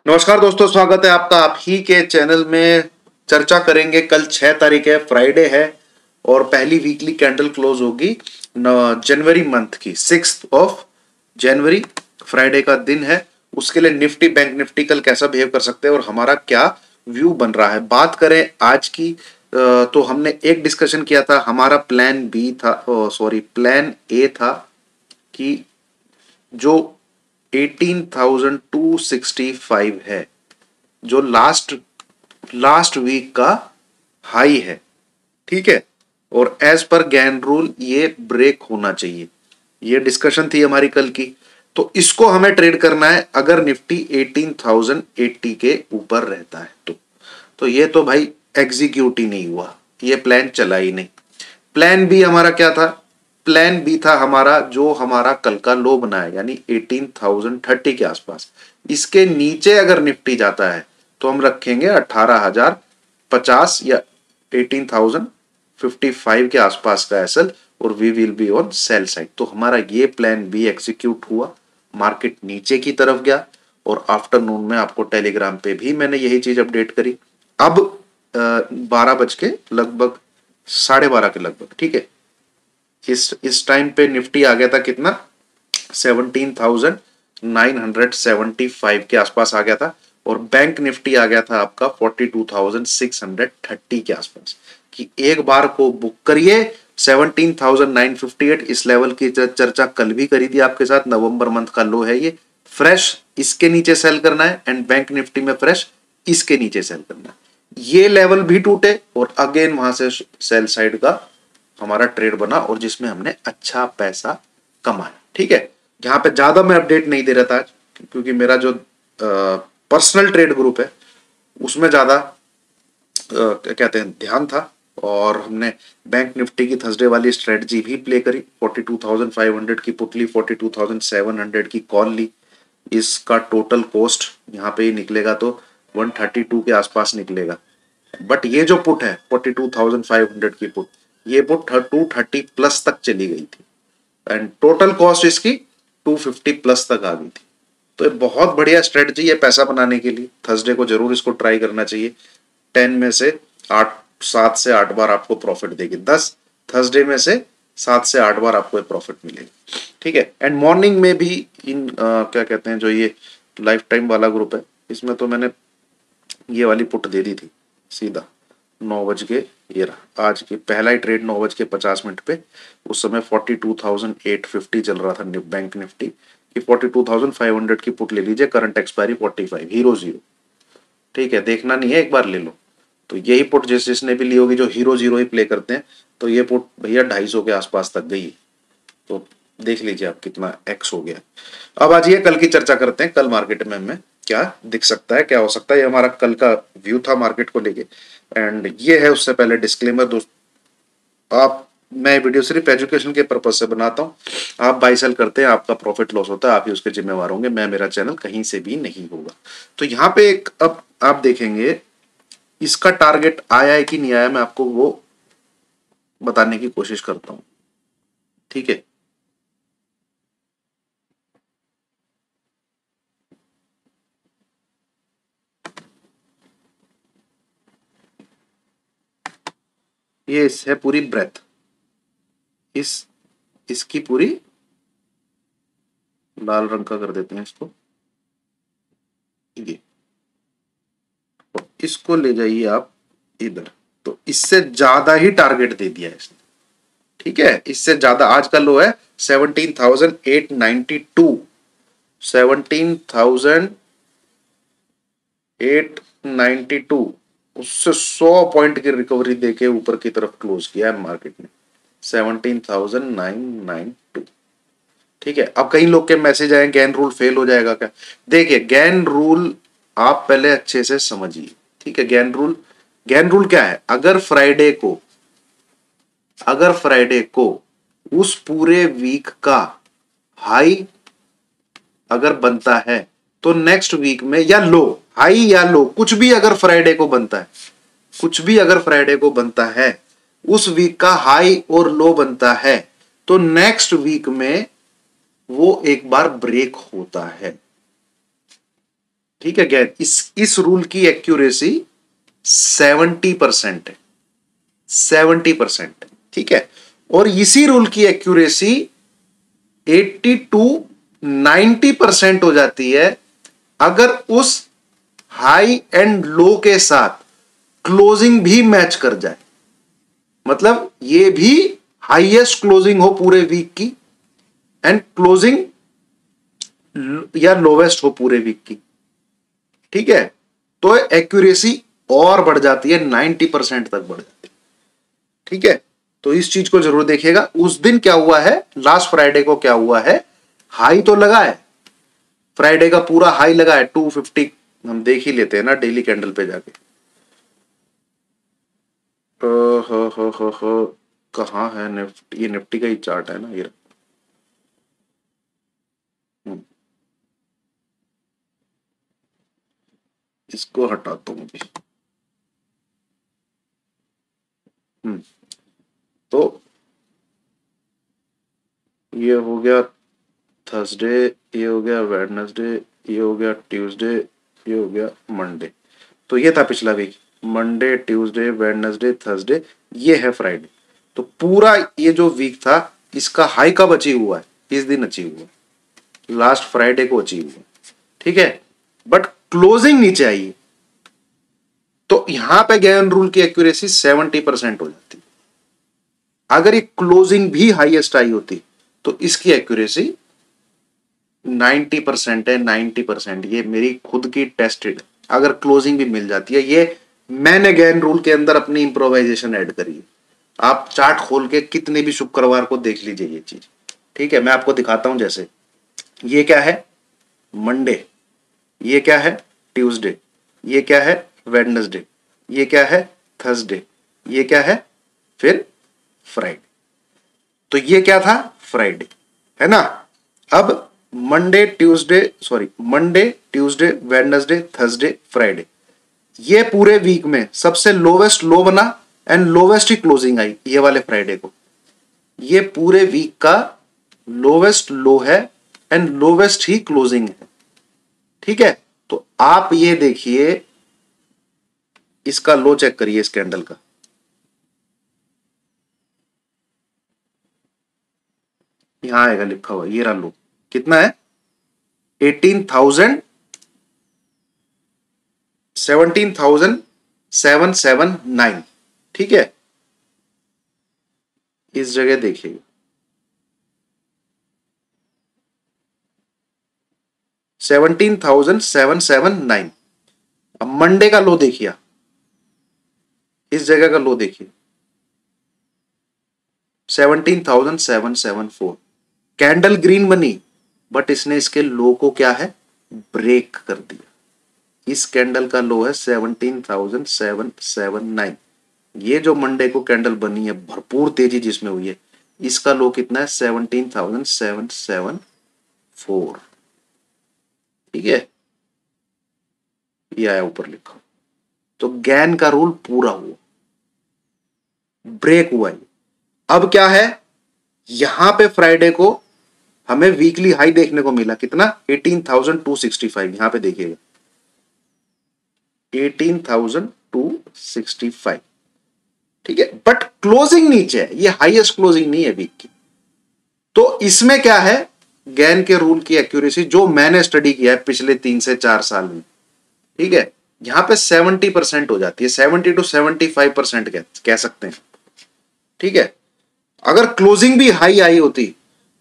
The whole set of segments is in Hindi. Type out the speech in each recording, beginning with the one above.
नमस्कार दोस्तों, स्वागत है आपका आप ही के चैनल में। चर्चा करेंगे, कल 6 तारीख है, फ्राइडे है और पहली वीकली कैंडल क्लोज होगी जनवरी मंथ की 6 जनवरी, फ्राइडे का दिन है। उसके लिए निफ्टी बैंक निफ्टी कल कैसा बिहेव कर सकते हैं और हमारा क्या व्यू बन रहा है। बात करें आज की तो हमने एक डिस्कशन किया था, हमारा प्लान बी था, प्लान ए था कि जो 18,265 है, जो लास्ट वीक का हाई है, ठीक है, और एज पर गैन रूल ये ब्रेक होना चाहिए। ये डिस्कशन थी हमारी कल की। तो इसको हमें ट्रेड करना है अगर निफ्टी 18,080 के ऊपर रहता है तो ये तो भाई एग्जीक्यूट ही नहीं हुआ, ये प्लान चला ही नहीं। प्लान बी हमारा क्या था? प्लान बी था हमारा जो हमारा कल का लो बना है, यानी 18,030 के आसपास। इसके नीचे अगर निफ्टी जाता है तो हम रखेंगे 18,050 या 18,055 के आसपास का एसएल और we will be on sell side. तो हमारा ये प्लान बी एग्जीक्यूट हुआ, मार्केट नीचे की तरफ गया और आफ्टरनून में आपको टेलीग्राम पे भी मैंने यही चीज अपडेट करी। अब 12 बज के लगभग 12:30 के लगभग, ठीक है, इस टाइम पे निफ्टी आ गया था कितना, 17,975 के आसपास आ गया था और बैंक निफ्टी आ गया था आपका 42,630 के आसपास। कि एक बार को बुक करिए 17,958। इस लेवल की चर्चा कल भी करी थी आपके साथ। नवंबर मंथ का लो है ये, फ्रेश इसके नीचे सेल करना है एंड बैंक निफ्टी में फ्रेश इसके नीचे सेल करना है। ये लेवल भी टूटे और अगेन वहां से सेल साइड का हमारा ट्रेड बना और जिसमें हमने अच्छा पैसा कमाया, ठीक है। यहाँ पे ज्यादा मैं अपडेट नहीं दे रहा था क्योंकि मेरा जो पर्सनल ट्रेड ग्रुप है उसमें ज्यादा क्या कहते हैं ध्यान था और हमने बैंक निफ्टी की थर्सडे वाली स्ट्रेटजी भी प्ले करी। 42,500 की पुट ली, 42,700 की कॉल ली। इसका टोटल कॉस्ट यहाँ पे ही निकलेगा तो 132 के आसपास निकलेगा। बट ये जो पुट है 42,500 की पुट, ये पुट 230 प्लस तक चली गई थी एंड टोटल कॉस्ट इसकी 250 प्लस तक आ गई थी। तो ये बहुत बढ़िया स्ट्रेटजी है पैसा बनाने के लिए। थर्सडे को जरूर इसको ट्राई करना चाहिए। 10 में से 7 से 8 बार आपको प्रॉफिट देगी। 10 थर्सडे में से 7 से 8 बार आपको प्रॉफिट मिलेगा, ठीक है। एंड मॉर्निंग में भी इन क्या कहते हैं, जो ये लाइफ टाइम वाला ग्रुप है, इसमें तो मैंने ये वाली पुट दे दी थी सीधा 9 बज के, ये रहा आज की पहला ही ट्रेड 9:50 पे। उस समय 42,850 चल रहा था बैंक निफ्टी की। 42,500 की पुट ले लीजिए, करंट एक्सपायरी 45 हीरो जीरो, ठीक है। देखना नहीं है, एक बार ले लो। तो यही पुट जिसने भी ली होगी जो हीरो जीरो ही प्ले करते हैं, तो ये पुट भैया 250 के आसपास तक गई। तो देख लीजिए आप कितना एक्स हो गया। अब आज ये कल की चर्चा करते हैं, कल मार्केट में हमें क्या दिख सकता है, क्या हो सकता है। ये हमारा कल का व्यू था मार्केट को लेके एंड ये है। उससे पहले डिस्क्लेमर दोस्त, मैं वीडियो सिर्फ एजुकेशन के पर्पज से बनाता हूँ। आप बाई सेल करते हैं, आपका प्रॉफिट लॉस होता है, आप ही उसके जिम्मेवार होंगे। मेरा चैनल कहीं से भी नहीं होगा। तो यहाँ पे एक, अब आप देखेंगे इसका टारगेट आया है कि नहीं आया, मैं आपको वो बताने की कोशिश करता हूं, ठीक है। ये है पूरी ब्रेथ, इसकी पूरी लाल रंग का कर देते हैं इसको, ये, और इसको ले जाइए आप इधर। तो इससे ज्यादा ही टारगेट दे दिया है इसने, ठीक है। इससे ज्यादा आज का लो है 17,892, 17,892। उससे 100 पॉइंट की रिकवरी देके ऊपर की तरफ क्लोज किया है मार्केट ने, 17,992, ठीक है। अब कई लोग के मैसेज आए गैन रूल फेल हो जाएगा क्या। देखिए गैन रूल आप पहले अच्छे से समझिए, ठीक है। गैन रूल क्या है? अगर फ्राइडे को उस पूरे वीक का हाई अगर बनता है तो नेक्स्ट वीक में, या लो, हाई या लो, कुछ भी अगर फ्राइडे को बनता है, उस वीक का हाई और लो बनता है, तो नेक्स्ट वीक में वो एक बार ब्रेक होता है। ठीक है, गैन इस रूल की एक्यूरेसी 70% है, 70%। ठीक है, और इसी रूल की एक्यूरेसी 80 टू 90% हो जाती है अगर उस हाई एंड लो के साथ क्लोजिंग भी मैच कर जाए। मतलब ये भी हाईएस्ट क्लोजिंग हो पूरे वीक की एंड क्लोजिंग या लोवेस्ट हो पूरे वीक की। ठीक है, तो एक्यूरेसी और बढ़ जाती है, 90% तक बढ़ जाती है। ठीक है, तो इस चीज को जरूर देखिएगा। उस दिन क्या हुआ है, लास्ट फ्राइडे को क्या हुआ है, हाई तो लगा है, फ्राइडे का पूरा हाई लगा है 250। हम देख ही लेते हैं ना डेली कैंडल पे जाके। हो कहाँ है निफ्टी, ये निफ्टी का ही चार्ट है ना ये। हम्म, इसको हटाता हूँ अभी। हम्म, तो ये हो गया थर्सडे, ये हो गया वेडनेसडे, ये हो गया ट्यूसडे, ये हो गया मंडे। तो ये था पिछला week, Monday Tuesday Wednesday Thursday, ये है फ्राइडे। तो पूरा ये जो वीक था इसका हाई कब अचीव हुआ है, इस दिन अचीव हुआ, लास्ट फ्राइडे को अचीव हुआ। ठीक है, बट क्लोजिंग नीचे आई, तो यहां पे गैन रूल की एक्यूरेसी 70% हो जाती। अगर ये क्लोजिंग भी हाईएस्ट आई होती तो इसकी एक्यूरेसी 90% है, 90%। ये मेरी खुद की टेस्टेड, अगर क्लोजिंग भी मिल जाती है, ये मैंने गैन रूल के अंदर अपनी इंप्रोवाइजेशन ऐड करी है। आप चार्ट खोल के कितने भी शुक्रवार को देख लीजिए ये चीज। ठीक है, मैं आपको दिखाता हूं। जैसे ये क्या है, मंडे, ये क्या है, ट्यूसडे, ये क्या है, वेडनेसडे, ये क्या है, थर्सडे, ये क्या है, फिर फ्राइडे। तो ये क्या था, फ्राइडे, है ना। अब Monday Tuesday Wednesday Thursday Friday, ये पूरे वीक में सबसे लोवेस्ट लो बना एंड लोवेस्ट ही क्लोजिंग आई ये वाले फ्राइडे को। ये पूरे वीक का लोवेस्ट लो है एंड लोवेस्ट ही क्लोजिंग है। ठीक है, तो आप ये देखिए, इसका लो चेक करिए इस कैंडल का। यहां आएगा लिखा हुआ, ये रहा लो, कितना है, 17,779। ठीक है, इस जगह देखिएगा 17,779। अब मंडे का लो देखिए, इस जगह का लो देखिए 17,774। कैंडल ग्रीन बनी बट इसने इसके लो को क्या है, ब्रेक कर दिया। इस कैंडल का लो है 17,779। ये जो मंडे को कैंडल बनी है भरपूर तेजी जिसमें हुई है, इसका लो कितना है, 17,774। ठीक है, ये आया ऊपर लिखा। तो गैन का रूल पूरा हुआ, ब्रेक हुआ ये। अब क्या है, यहां पे फ्राइडे को हमें वीकली हाई देखने को मिला, कितना, 18,265। यहां पे देखिएगा 18,265। ठीक है, बट क्लोजिंग नीचे है, ये हाईएस्ट क्लोजिंग नहीं है वीक की। तो इसमें क्या है, गैन के रूल की एक्यूरेसी जो मैंने स्टडी किया है पिछले 3 से 4 साल में, ठीक है, यहां पे 70% हो जाती है, 70 to 75% कह सकते हैं। ठीक है, अगर क्लोजिंग भी हाई आई होती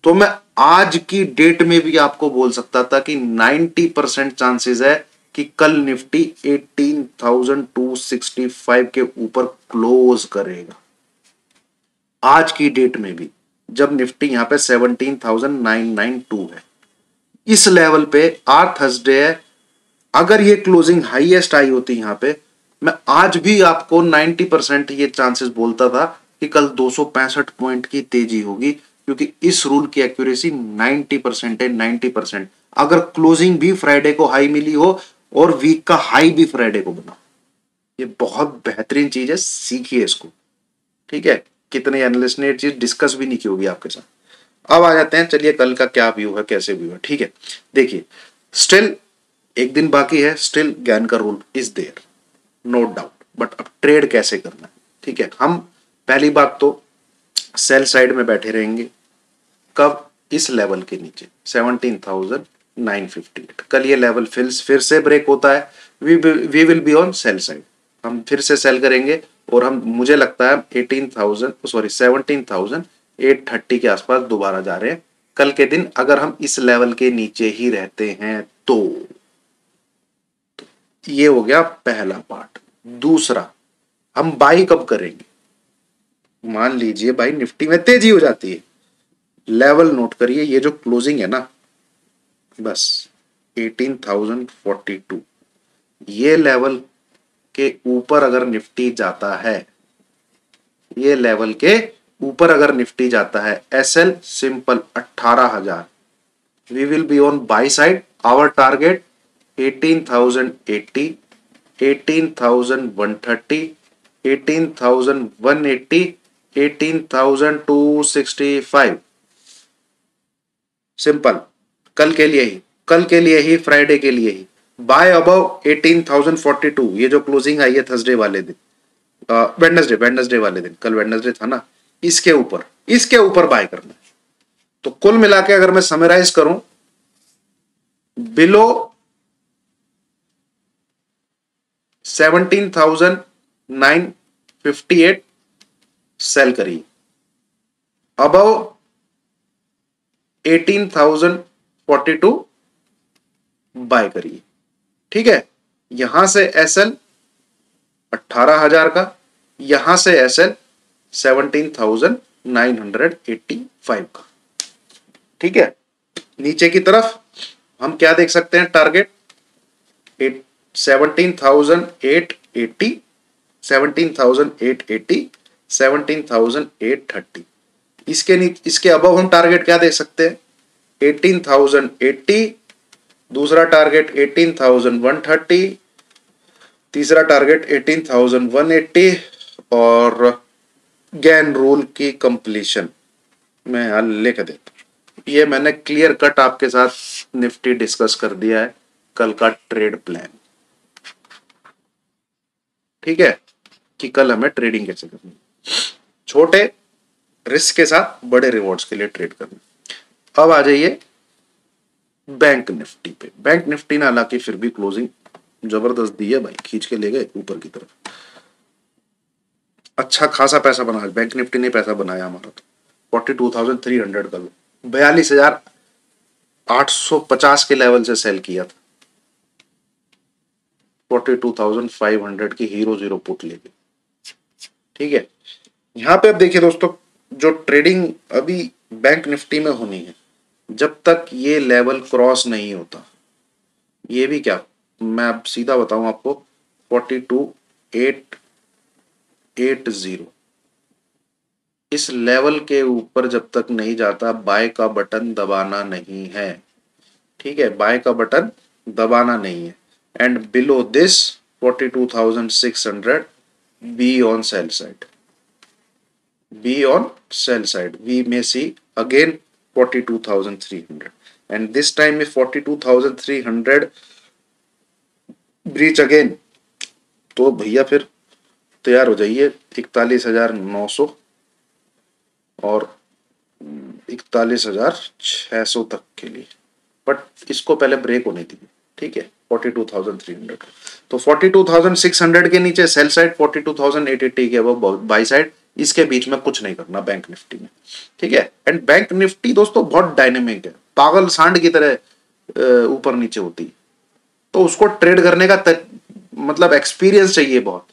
तो मैं आज की डेट में भी आपको बोल सकता था कि 90% चांसेस है कि कल निफ्टी 18,265 के ऊपर क्लोज करेगा। आज की डेट में भी, जब निफ्टी यहां पे 17,992 है, इस लेवल पे आज थर्सडे है, अगर ये क्लोजिंग हाईएस्ट आई होती यहां पे, मैं आज भी आपको 90% ये चांसेस बोलता था कि कल 265 पॉइंट की तेजी होगी, क्योंकि इस रूल की एक्यूरेसी 90% है, 90%। अगर क्लोजिंग भी फ्राइडे को हाई मिली हो और वीक का हाई भी फ्राइडे को बना, ये बहुत बेहतरीन चीज है, सीखिए इसको। ठीक है, कितने एनालिस्ट ने ये चीज डिस्कस भी नहीं की होगी आपके साथ। अब आ जाते हैं, चलिए कल का क्या व्यू है, कैसे व्यू है। ठीक है, देखिए स्टिल एक दिन बाकी है, स्टिल ज्ञान का rule is there, no doubt. But अब ट्रेड कैसे करना है, ठीक है। हम पहली बात तो सेल साइड में बैठे रहेंगे, कब, इस लेवल के नीचे 17,958। कल ये लेवल फिर से ब्रेक होता है, we will be on sell side, हम फिर से सेल करेंगे और हम, मुझे लगता है 17,830 के आसपास दोबारा जा रहे हैं कल के दिन, अगर हम इस लेवल के नीचे ही रहते हैं तो। ये हो गया पहला पार्ट। दूसरा, हम बाई कब करेंगे। मान लीजिए भाई निफ्टी में तेजी हो जाती है, लेवल नोट करिए, ये जो क्लोजिंग है ना, बस 18,042, ये लेवल के ऊपर अगर निफ्टी जाता है, ये लेवल के ऊपर अगर निफ्टी जाता है, SL simple 18,000, we will be on buy side, our target 18,080, 18,130, 18,180, 18,265, simple. कल के लिए ही, कल के लिए ही, फ्राइडे के लिए ही, बाय अबव 18,042, ये जो क्लोजिंग आई है थर्सडे वाले दिन, वेडनेसडे वाले दिन, कल वेडनेसडे था ना, इसके ऊपर बाय करना है। तो कुल मिला के अगर मैं समराइज करूं, बिलो 17,958 सेल करिए, अबव 18,042 बाय करिए, ठीक है। यहां से एसएल 18,000 का, यहां से एसएल 17,985 का, ठीक है। नीचे की तरफ हम क्या देख सकते हैं, टारगेट 17,880, 17,880, 17,830। इसके अबव हम टारगेट क्या देख सकते हैं, 18,080, दूसरा टारगेट 18,130, तीसरा टारगेट 18,180, और गैन रूल की कंप्लीशन मैं यहां लिख देता हूं। ये मैंने क्लियर कट आपके साथ निफ्टी डिस्कस कर दिया है, कल का ट्रेड प्लान, ठीक है, कि कल हमें ट्रेडिंग कैसे करनी, छोटे रिस्क के साथ बड़े रिवॉर्ड्स के लिए ट्रेड करना। अब आ जाइए बैंक निफ्टी पे। बैंक निफ्टी ने हालांकि फिर भी क्लोजिंग जबरदस्त दी है भाई, खींच के ले गए ऊपर की तरफ, अच्छा खासा पैसा बना, बैंक निफ्टी ने पैसा बनाया हमारा तो 42,300 का, 42,850 के लेवल से सेल किया था, 42,500 की हीरो जीरो पुट लेके, ठीक है। यहां पे अब देखिए दोस्तों, जो ट्रेडिंग अभी बैंक निफ्टी में होनी है, जब तक ये लेवल क्रॉस नहीं होता, ये भी क्या, मैं अब सीधा बताऊं आपको, 42,880, इस लेवल के ऊपर जब तक नहीं जाता, बाय का बटन दबाना नहीं है, ठीक है, बाय का बटन दबाना नहीं है। And below this 42,600, be on sell side, be on sell side, we may see again 42,300, and this time if 42,300 breach again, तो भैया फिर तैयार हो जाइए 41,900 और 41,600 तक के लिए, बट इसको पहले ब्रेक होने दीजिए, ठीक है, 42,300। तो 42,600 के नीचे सेल साइड, 42,880 के अबव बाई साइड, इसके बीच में कुछ नहीं करना बैंक निफ्टी में, ठीक है। एंड बैंक निफ्टी दोस्तों बहुत डायनेमिक है, पागल सांड की तरह ऊपर नीचे होती है, तो उसको ट्रेड करने का मतलब एक्सपीरियंस चाहिए बहुत।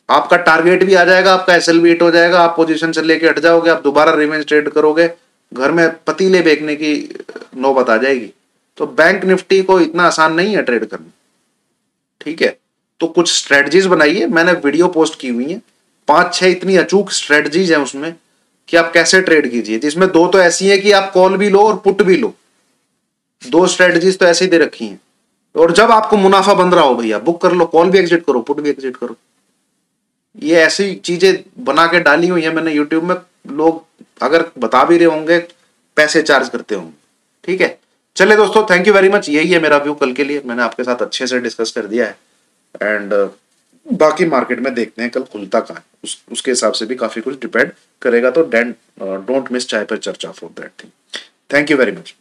आपका टारगेट भी आ जाएगा, आपका एसएल भी हिट हो जाएगा, आप पोजीशन से लेके हट जाओगे, आप दोबारा रिवेंज ट्रेड करोगे, घर में पतीले बेचने की नौबत आ जाएगी। तो बैंक निफ्टी को इतना आसान नहीं है ट्रेड करना, ठीक है। तो कुछ स्ट्रेटजीज बनाइए, मैंने वीडियो पोस्ट की हुई है, 5-6 इतनी अचूक स्ट्रेटजीज हैं उसमें कि आप कैसे ट्रेड कीजिए, जिसमें 2 तो ऐसी है कि आप कॉल भी लो और पुट भी लो, 2 स्ट्रेटजीज तो ऐसी दे रखी हैं। और जब आपको मुनाफा बन रहा हो भैया, बुक कर लो, कॉल भी एग्जिट करो, पुट भी एग्जिट करो। ये ऐसी चीजें बना के डाली हुई है मैंने यूट्यूब में, लोग अगर बता भी रहे होंगे पैसे चार्ज करते होंगे, ठीक है। चले दोस्तों, थैंक यू वेरी मच। यही है मेरा व्यू कल के लिए, मैंने आपके साथ अच्छे से डिस्कस कर दिया है। एंड बाकी मार्केट में देखते हैं कल खुलता कहाँ है, उसके हिसाब से भी काफी कुछ डिपेंड करेगा। तो डोंट मिस चाय पर चर्चा for that thing. Thank you very much.